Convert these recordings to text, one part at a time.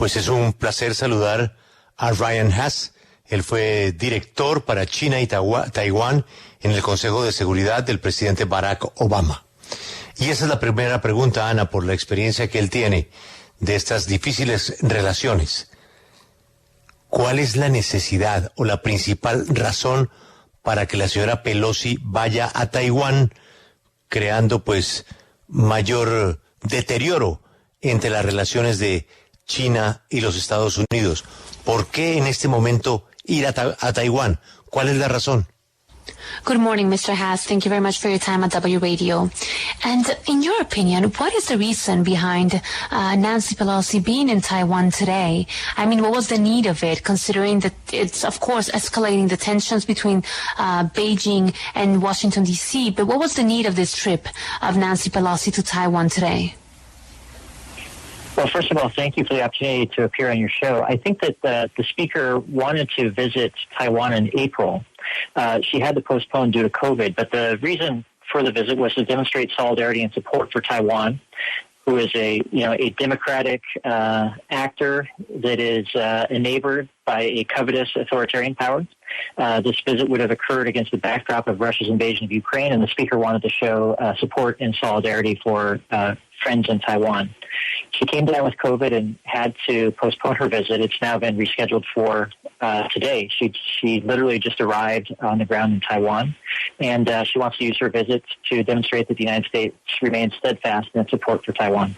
Pues es un placer saludar a Ryan Haas. Él fue director para China y Taiwán en el Consejo de Seguridad del presidente Barack Obama. Y esa es la primera pregunta, Ana, por la experiencia que él tiene de estas difíciles relaciones. ¿Cuál es la necesidad o la principal razón para que la señora Pelosi vaya a Taiwán, creando pues mayor deterioro entre las relaciones de China y los Estados Unidos? ¿Por qué en este momento ir a Taiwán? ¿Cuál es la razón? Good morning, Mr. Haas. Thank you very much for your time at W Radio. And in your opinion, what is the reason behind Nancy Pelosi being in Taiwan today? I mean, what was the need of it, considering that it's, of course, escalating the tensions between Beijing and Washington, D.C., but what was the need of this trip of Nancy Pelosi to Taiwan today? Well, first of all, thank you for the opportunity to appear on your show. I think that the speaker wanted to visit Taiwan in April. She had to postpone due to COVID, but the reason for the visit was to demonstrate solidarity and support for Taiwan, who is a democratic actor that is enabled by a covetous authoritarian power. This visit would have occurred against the backdrop of Russia's invasion of Ukraine, and the speaker wanted to show support and solidarity for friends in Taiwan. She came down with COVID and had to postpone her visit. It's now been rescheduled for today. She literally just arrived on the ground in Taiwan, and she wants to use her visit to demonstrate that the United States remains steadfast in its support for Taiwan.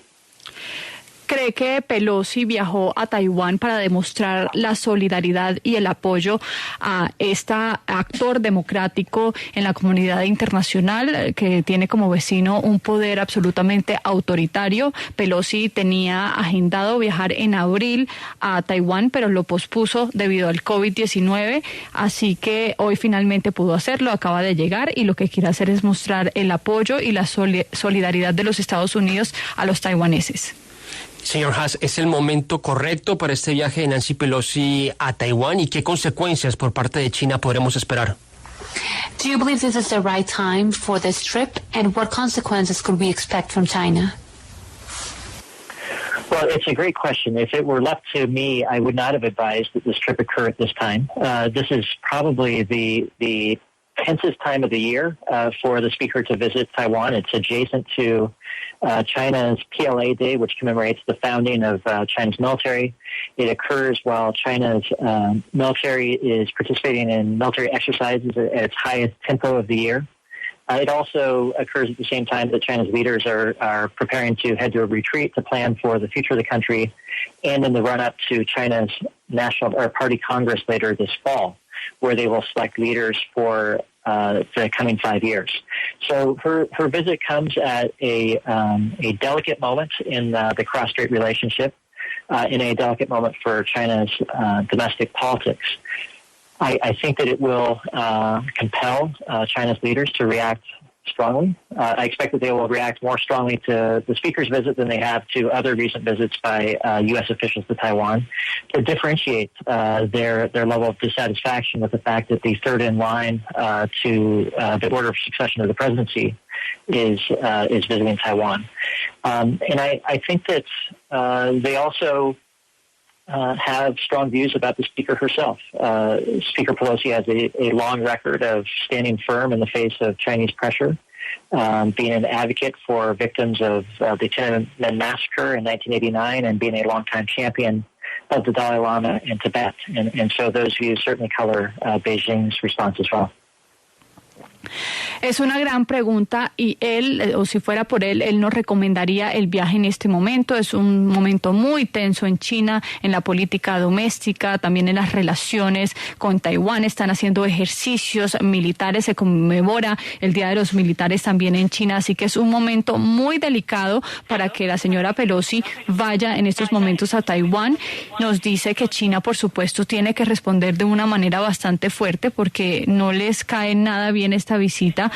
¿Cree que Pelosi viajó a Taiwán para demostrar la solidaridad y el apoyo a este actor democrático en la comunidad internacional que tiene como vecino un poder absolutamente autoritario? Pelosi tenía agendado viajar en abril a Taiwán, pero lo pospuso debido al COVID-19, así que hoy finalmente pudo hacerlo, acaba de llegar y lo que quiere hacer es mostrar el apoyo y la solidaridad de los Estados Unidos a los taiwaneses. Señor Haas, ¿es el momento correcto para este viaje de Nancy Pelosi a Taiwán y qué consecuencias por parte de China podremos esperar? Do you believe this is the right time for this trip, and what consequences could we expect from China? Well, it's a great question. If it were left to me, I would not have advised that this trip occur at this time. This is probably the tensest time of the year for the speaker to visit Taiwan. It's adjacent to China's PLA Day, which commemorates the founding of China's military. It occurs while China's military is participating in military exercises at its highest tempo of the year. It also occurs at the same time that China's leaders are preparing to head to a retreat to plan for the future of the country, and in the run-up to China's National Party Congress later this fall, where they will select leaders for the coming 5 years. So her visit comes at a delicate moment in the cross-strait relationship, in a delicate moment for China's domestic politics. I think that it will compel China's leaders to react strongly. I expect that they will react more strongly to the speaker's visit than they have to other recent visits by U.S. officials to Taiwan, to differentiate their level of dissatisfaction with the fact that the third in line to the order of succession of the presidency is visiting Taiwan. And I think that they also have strong views about the speaker herself. Speaker Pelosi has a long record of standing firm in the face of Chinese pressure, being an advocate for victims of the Tiananmen massacre in 1989, and being a longtime champion of the Dalai Lama in Tibet. And so those views certainly color Beijing's response as well. Es una gran pregunta y él, o si fuera por él no recomendaría el viaje en este momento. Es un momento muy tenso en China, en la política doméstica, también en las relaciones con Taiwán. Están haciendo ejercicios militares, se conmemora el Día de los Militares también en China, así que es un momento muy delicado para que la señora Pelosi vaya en estos momentos a Taiwán. Nos dice que China, por supuesto, tiene que responder de una manera bastante fuerte porque no les cae nada bien esta visita.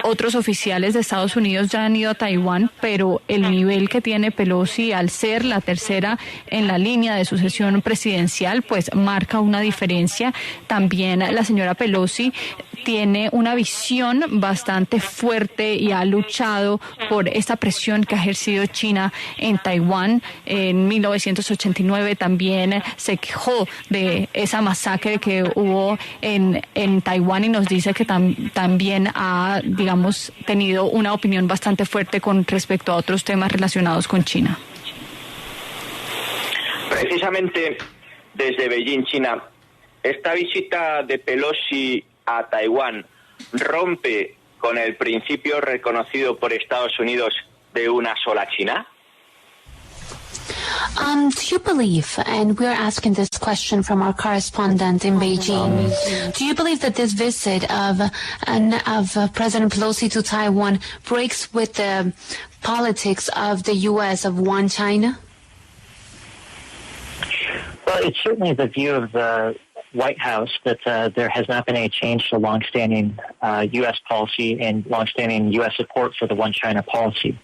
Otros oficiales de Estados Unidos ya han ido a Taiwán, pero el nivel que tiene Pelosi al ser la tercera en la línea de sucesión presidencial, pues marca una diferencia. También la señora Pelosi tiene una visión bastante fuerte y ha luchado por esta presión que ha ejercido China en Taiwán. En 1989 también se quejó de esa masacre que hubo en Taiwán y nos dice que también ha, digamos, tenido una opinión bastante fuerte con respecto a otros temas relacionados con China. Precisamente desde Beijing, China, esta visita de Pelosi a Taiwán rompe con el principio reconocido por Estados Unidos de una sola China. Do you believe, and we're asking this question from our correspondent in Beijing, do you believe that this visit of President Pelosi to Taiwan breaks with the politics of the U.S. of one China? Well, it's certainly the view of the White House that there has not been any change to longstanding U.S. policy and longstanding U.S. support for the one China policy.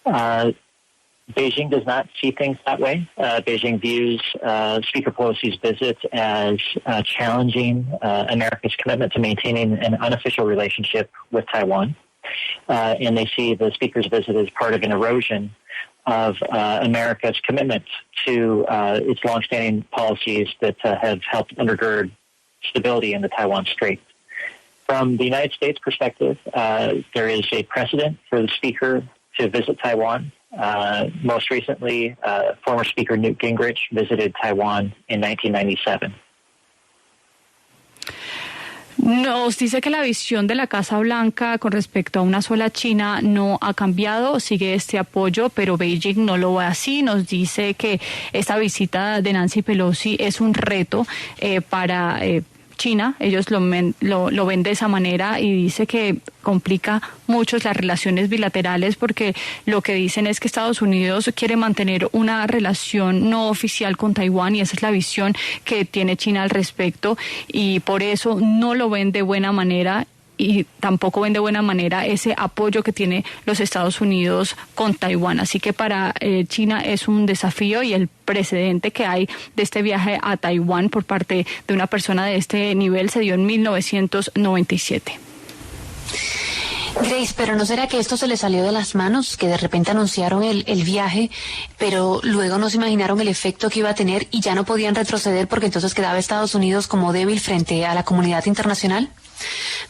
Beijing does not see things that way. Beijing views Speaker Pelosi's visit as challenging America's commitment to maintaining an unofficial relationship with Taiwan. And they see the Speaker's visit as part of an erosion of America's commitment to its longstanding policies that have helped undergird stability in the Taiwan Strait. From the United States perspective, there is a precedent for the Speaker to visit Taiwan. Most recently, former Speaker Newt Gingrich visited Taiwan in 1997. Nos dice que la visión de la Casa Blanca con respecto a una sola China no ha cambiado, sigue este apoyo, pero Beijing no lo ve así. Nos dice que esta visita de Nancy Pelosi es un reto para China, ellos lo ven de esa manera y dice que complica mucho las relaciones bilaterales porque lo que dicen es que Estados Unidos quiere mantener una relación no oficial con Taiwán y esa es la visión que tiene China al respecto y por eso no lo ven de buena manera y tampoco ven de buena manera ese apoyo que tiene los Estados Unidos con Taiwán. Así que para China es un desafío y el precedente que hay de este viaje a Taiwán por parte de una persona de este nivel se dio en 1997. Grace, pero ¿no será que esto se le salió de las manos? Que de repente anunciaron el viaje, pero luego no se imaginaron el efecto que iba a tener y ya no podían retroceder porque entonces quedaba Estados Unidos como débil frente a la comunidad internacional?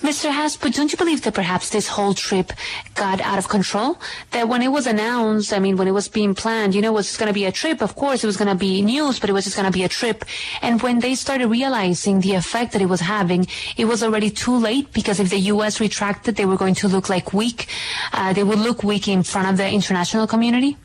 Mr. Haas, but don't you believe that perhaps this whole trip got out of control? That when it was announced, I mean, when it was being planned, you know, it was going to be a trip. Of course, it was going to be news, but it was just going to be a trip. And when they started realizing the effect that it was having, it was already too late because if the U.S. retracted, they were going to look like weak. They would look weak in front of the international community.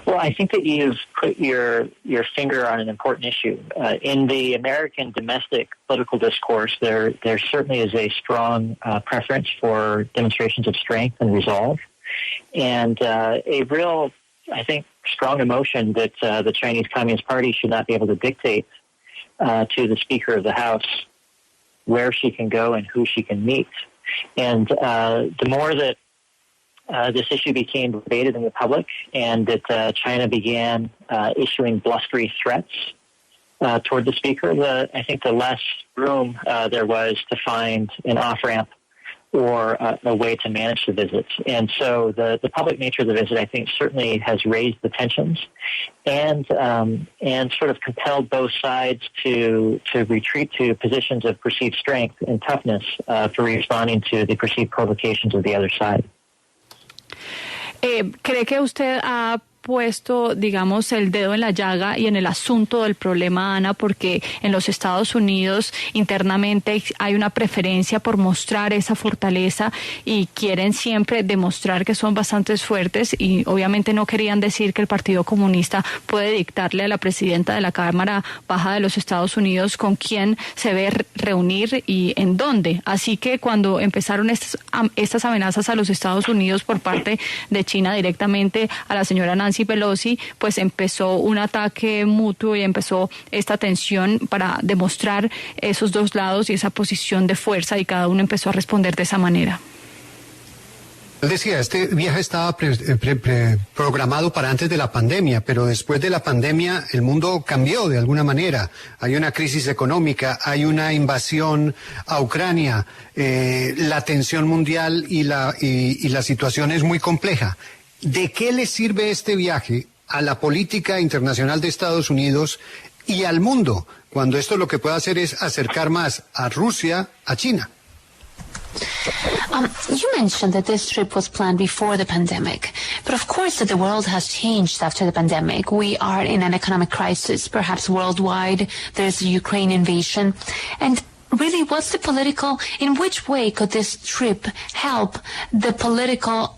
Well, I think that you've put your finger on an important issue. In the American domestic political discourse, there certainly is a strong preference for demonstrations of strength and resolve, and a real, I think, strong emotion that the Chinese Communist Party should not be able to dictate to the Speaker of the House where she can go and who she can meet. And the more that this issue became debated in the public and that China began issuing blustery threats toward the Speaker, I think the less room there was to find an off-ramp or a way to manage the visit. And so the public nature of the visit, I think, certainly has raised the tensions and sort of compelled both sides to retreat to positions of perceived strength and toughness for responding to the perceived provocations of the other side. ¿Cree que usted ha puesto, digamos, el dedo en la llaga y en el asunto del problema, Ana, porque en los Estados Unidos internamente hay una preferencia por mostrar esa fortaleza y quieren siempre demostrar que son bastante fuertes y obviamente no querían decir que el Partido Comunista puede dictarle a la presidenta de la Cámara Baja de los Estados Unidos con quién se debe reunir y en dónde. Así que cuando empezaron estas amenazas a los Estados Unidos por parte de China directamente a la señora Nancy Pelosi, pues empezó un ataque mutuo y empezó esta tensión para demostrar esos dos lados y esa posición de fuerza y cada uno empezó a responder de esa manera. Él decía, este viaje estaba programado para antes de la pandemia, pero después de la pandemia el mundo cambió de alguna manera. Hay una crisis económica, hay una invasión a Ucrania, la tensión mundial y la situación es muy compleja. ¿De qué le sirve este viaje a la política internacional de Estados Unidos y al mundo, cuando esto lo que puede hacer es acercar más a Rusia a China? You mentioned that this trip was planned before the pandemic, but of course that the world has changed after the pandemic. We are in an economic crisis, perhaps worldwide. There's the Ukraine invasion. And really, in which way could this trip help the political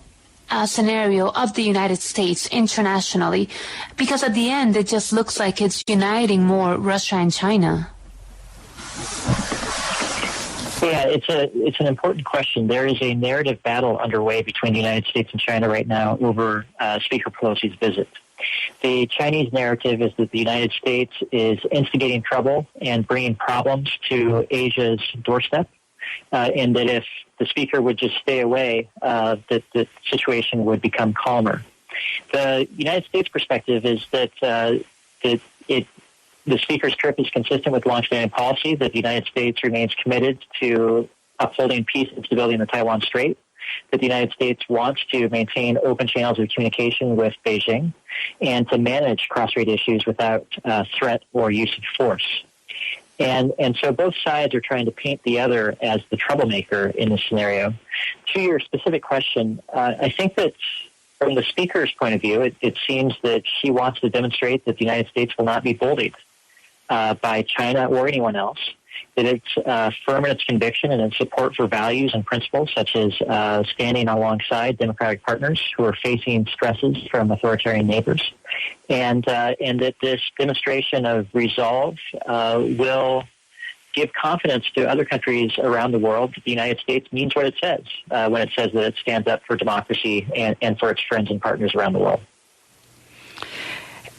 scenario of the United States internationally? Because at the end, it just looks like it's uniting more Russia and China. Yeah, it's an important question. There is a narrative battle underway between the United States and China right now over Speaker Pelosi's visit. The Chinese narrative is that the United States is instigating trouble and bringing problems to Asia's doorstep, and that if the speaker would just stay away, that the situation would become calmer. The United States perspective is that the speaker's trip is consistent with longstanding policy that the United States remains committed to upholding peace and stability in the Taiwan Strait, that the United States wants to maintain open channels of communication with Beijing, and to manage cross-strait issues without threat or use of force. And so both sides are trying to paint the other as the troublemaker in this scenario. To your specific question, I think that from the speaker's point of view, it seems that she wants to demonstrate that the United States will not be bullied by China or anyone else, that it's firm in its conviction and its support for values and principles such as standing alongside democratic partners who are facing stresses from authoritarian neighbors, and that this demonstration of resolve will give confidence to other countries around the world that the United States means what it says when it says that it stands up for democracy and for its friends and partners around the world.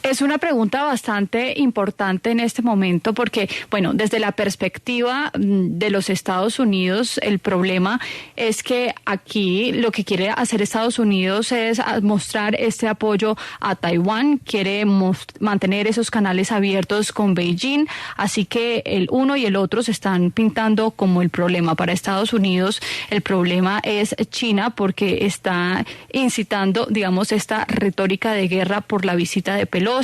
Es una pregunta bastante importante en este momento porque, bueno, desde la perspectiva de los Estados Unidos, el problema es que aquí lo que quiere hacer Estados Unidos es mostrar este apoyo a Taiwán, quiere mantener esos canales abiertos con Beijing, así que el uno y el otro se están pintando como el problema. Para Estados Unidos el problema es China porque está incitando, digamos, esta retórica de guerra por la visita de Pelosi.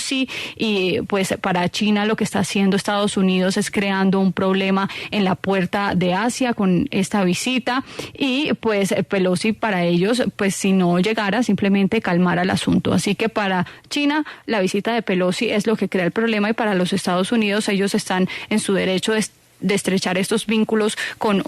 Y pues para China lo que está haciendo Estados Unidos es creando un problema en la puerta de Asia con esta visita y pues Pelosi para ellos pues si no llegara simplemente calmar el asunto. Así que para China la visita de Pelosi es lo que crea el problema y para los Estados Unidos ellos están en su derecho de estrechar estos vínculos con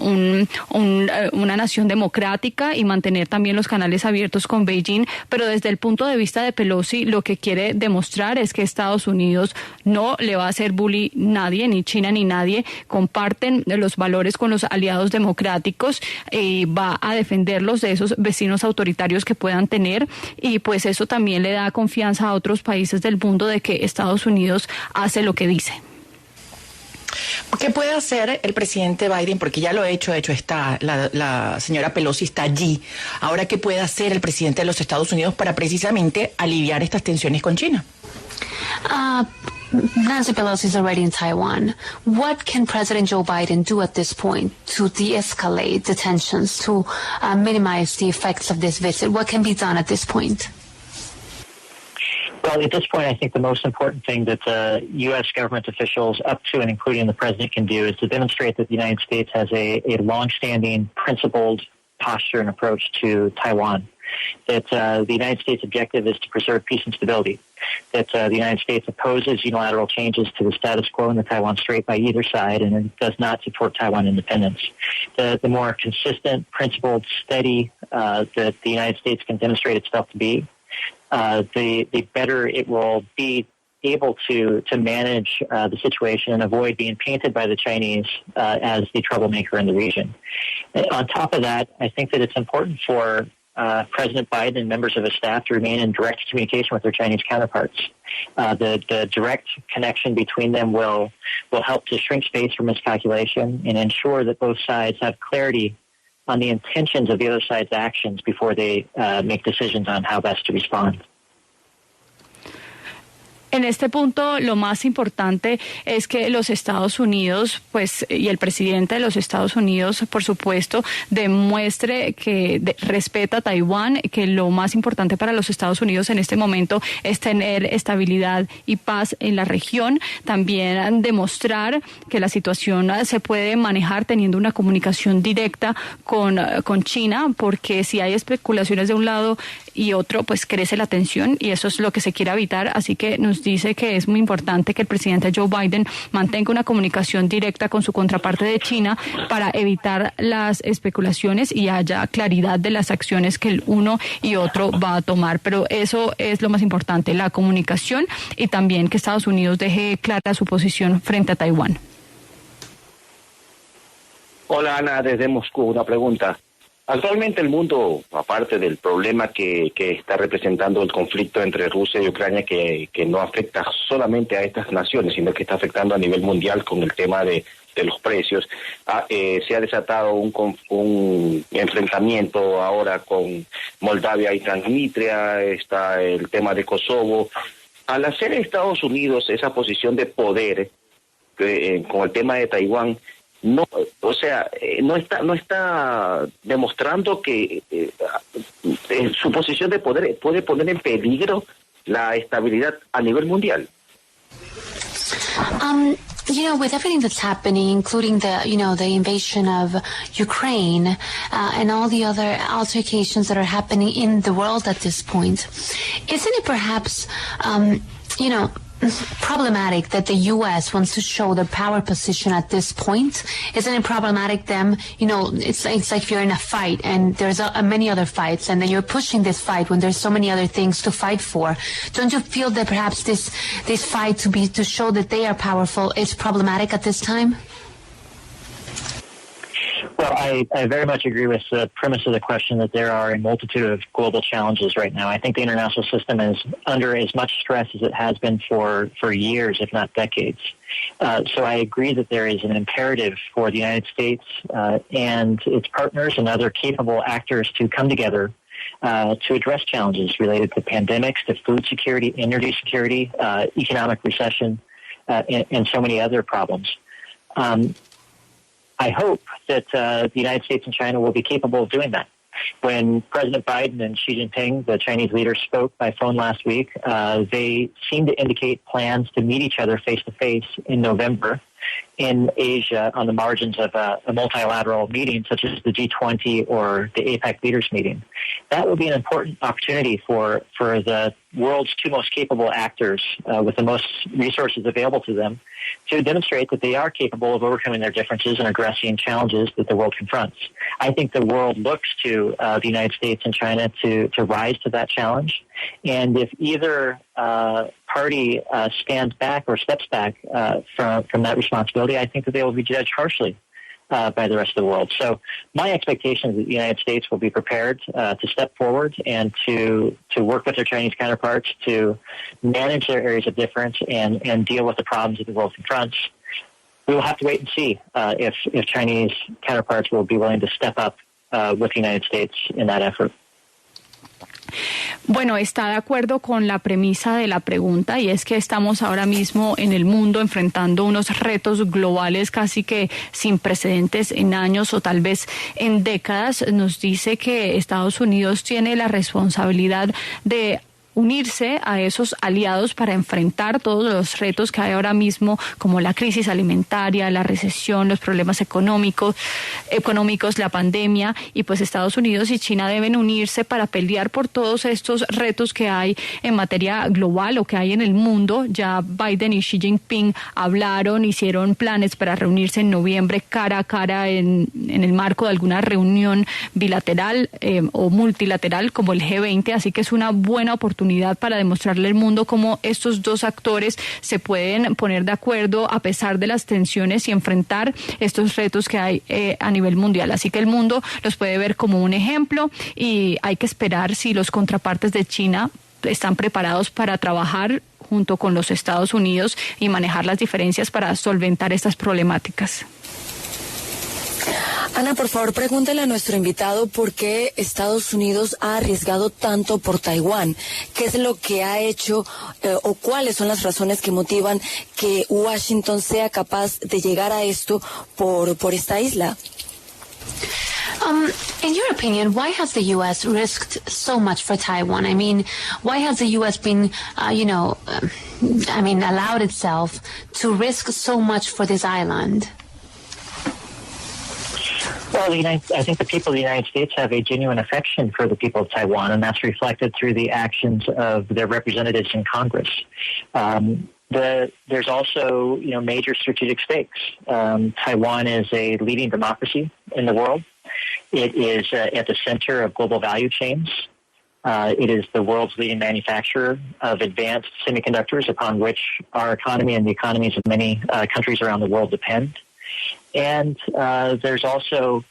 una nación democrática y mantener también los canales abiertos con Beijing, pero desde el punto de vista de Pelosi lo que quiere demostrar es que Estados Unidos no le va a hacer bully nadie, ni China ni nadie, comparten los valores con los aliados democráticos y va a defenderlos de esos vecinos autoritarios que puedan tener y pues eso también le da confianza a otros países del mundo de que Estados Unidos hace lo que dice. ¿Qué puede hacer el presidente Biden? Porque ya lo ha hecho, está la señora Pelosi está allí. Ahora, ¿qué puede hacer el presidente de los Estados Unidos para precisamente aliviar estas tensiones con China? Nancy Pelosi is already in Taiwan. What can President Joe Biden do at this point to de-escalate the tensions, to minimize the effects of this visit? What can be done at this point? Well, at this point, I think the most important thing that U.S. government officials, up to and including the president, can do is to demonstrate that the United States has a long-standing, principled posture and approach to Taiwan, that the United States' objective is to preserve peace and stability, that the United States opposes unilateral changes to the status quo in the Taiwan Strait by either side, and it does not support Taiwan independence. The more consistent, principled, steady that the United States can demonstrate itself to be, the better it will be able to manage the situation and avoid being painted by the Chinese as the troublemaker in the region. On top of that, I think that it's important for President Biden and members of his staff to remain in direct communication with their Chinese counterparts. The direct connection between them will help to shrink space for miscalculation and ensure that both sides have clarity on the intentions of the other side's actions before they make decisions on how best to respond. En este punto, lo más importante es que los Estados Unidos, pues, y el presidente de los Estados Unidos, por supuesto, demuestre que respeta a Taiwán, que lo más importante para los Estados Unidos en este momento es tener estabilidad y paz en la región. También demostrar que la situación se puede manejar teniendo una comunicación directa con China, porque si hay especulaciones de un lado y otro, pues crece la tensión y eso es lo que se quiere evitar. Así que nos dice que es muy importante que el presidente Joe Biden mantenga una comunicación directa con su contraparte de China para evitar las especulaciones y haya claridad de las acciones que el uno y otro va a tomar. Pero eso es lo más importante, la comunicación y también que Estados Unidos deje clara su posición frente a Taiwán. Hola Ana, desde Moscú, una pregunta. Actualmente el mundo, aparte del problema que está representando el conflicto entre Rusia y Ucrania, que no afecta solamente a estas naciones, sino que está afectando a nivel mundial con el tema de los precios, se ha desatado un enfrentamiento ahora con Moldavia y Transnistria, está el tema de Kosovo. Al hacer Estados Unidos esa posición de poder con el tema de Taiwán, no, o sea, no está demostrando que su posición de poder puede poner en peligro la estabilidad a nivel mundial. With everything that's happening, including the invasion of Ukraine and all the other altercations that are happening in the world at this point, isn't it perhaps, problematic that the U.S. wants to show their power position at this point? Isn't it problematic them, it's like if you're in a fight and there's many other fights and then you're pushing this fight when there's so many other things to fight for. Don't you feel that perhaps this fight to show that they are powerful is problematic at this time? Well, I very much agree with the premise of the question that there are a multitude of global challenges right now. I think the international system is under as much stress as it has been for years, if not decades. So I agree that there is an imperative for the United States and its partners and other capable actors to come together to address challenges related to pandemics, to food security, energy security, economic recession, and so many other problems. I hope that the United States and China will be capable of doing that. When President Biden and Xi Jinping, the Chinese leader, spoke by phone last week, they seemed to indicate plans to meet each other face-to-face in November in Asia on the margins of a multilateral meeting such as the G20 or the APEC leaders meeting. That will be an important opportunity for the world's two most capable actors with the most resources available to them to demonstrate that they are capable of overcoming their differences and addressing challenges that the world confronts. I think the world looks to the United States and China to rise to that challenge. And if either party stands back or steps back from that responsibility, I think that they will be judged harshly by the rest of the world. So my expectation is that the United States will be prepared to step forward and to work with their Chinese counterparts to manage their areas of difference and deal with the problems that the world confronts. We will have to wait and see if Chinese counterparts will be willing to step up with the United States in that effort. Bueno, está de acuerdo con la premisa de la pregunta y es que estamos ahora mismo en el mundo enfrentando unos retos globales casi que sin precedentes en años o tal vez en décadas. Nos dice que Estados Unidos tiene la responsabilidad de unirse a esos aliados para enfrentar todos los retos que hay ahora mismo, como la crisis alimentaria, la recesión, los problemas económicos, la pandemia, y pues Estados Unidos y China deben unirse para pelear por todos estos retos que hay en materia global o que hay en el mundo. Ya Biden y Xi Jinping hablaron, hicieron planes para reunirse en noviembre cara a cara en el marco de alguna reunión bilateral o multilateral como el G20, así que es una buena oportunidad para demostrarle al mundo cómo estos dos actores se pueden poner de acuerdo a pesar de las tensiones y enfrentar estos retos que hay a nivel mundial. Así que el mundo los puede ver como un ejemplo y hay que esperar si los contrapartes de China están preparados para trabajar junto con los Estados Unidos y manejar las diferencias para solventar estas problemáticas. Ana, por favor, pregúntele a nuestro invitado por qué Estados Unidos ha arriesgado tanto por Taiwán. ¿Qué es lo que ha hecho o cuáles son las razones que motivan que Washington sea capaz de llegar a esto por esta isla? In your opinion, why has the U.S. risked so much for Taiwan? I mean, why has the U.S. been, allowed itself to risk so much for this island? Well, I think the people of the United States have a genuine affection for the people of Taiwan, and that's reflected through the actions of their representatives in Congress. There's also, major strategic stakes. Taiwan is a leading democracy in the world. It is at the center of global value chains. It is the world's leading manufacturer of advanced semiconductors upon which our economy and the economies of many countries around the world depend. And there's also,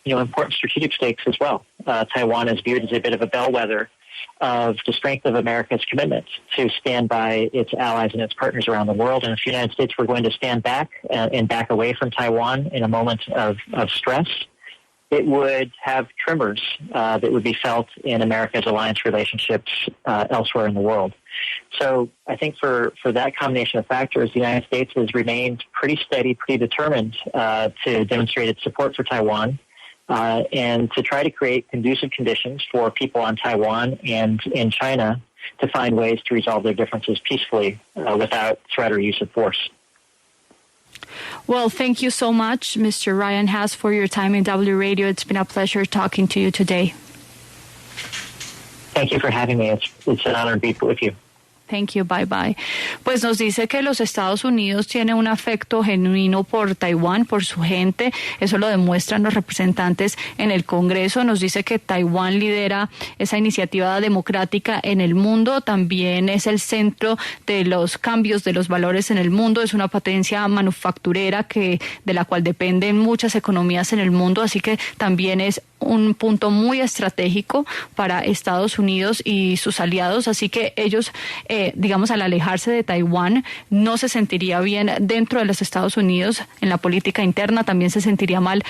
important strategic stakes as well. Taiwan is viewed as a bit of a bellwether of the strength of America's commitment to stand by its allies and its partners around the world. And if the United States were going to stand back and back away from Taiwan in a moment of stress, it would have tremors that would be felt in America's alliance relationships elsewhere in the world. So I think for that combination of factors, the United States has remained pretty steady, pretty determined to demonstrate its support for Taiwan and to try to create conducive conditions for people on Taiwan and in China to find ways to resolve their differences peacefully without threat or use of force. Well, thank you so much, Mr. Ryan Hass, for your time in W Radio. It's been a pleasure talking to you today. Thank you for having me. It's an honor to be with you. Thank you, bye bye. Pues nos dice que los Estados Unidos tienen un afecto genuino por Taiwán, por su gente. Eso lo demuestran los representantes en el Congreso. Nos dice que Taiwán lidera esa iniciativa democrática en el mundo. También es el centro de los cambios de los valores en el mundo. Es una potencia manufacturera de la cual dependen muchas economías en el mundo. Así que también es un punto muy estratégico para Estados Unidos y sus aliados. Así que ellos al alejarse de Taiwán, no se sentiría bien dentro de los Estados Unidos en la política interna, también se sentiría mal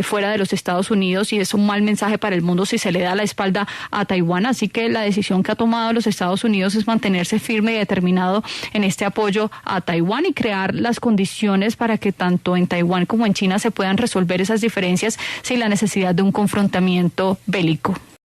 fuera de los Estados Unidos y es un mal mensaje para el mundo si se le da la espalda a Taiwán. Así que la decisión que ha tomado los Estados Unidos es mantenerse firme y determinado en este apoyo a Taiwán y crear las condiciones para que tanto en Taiwán como en China se puedan resolver esas diferencias sin la necesidad de un confrontamiento bélico.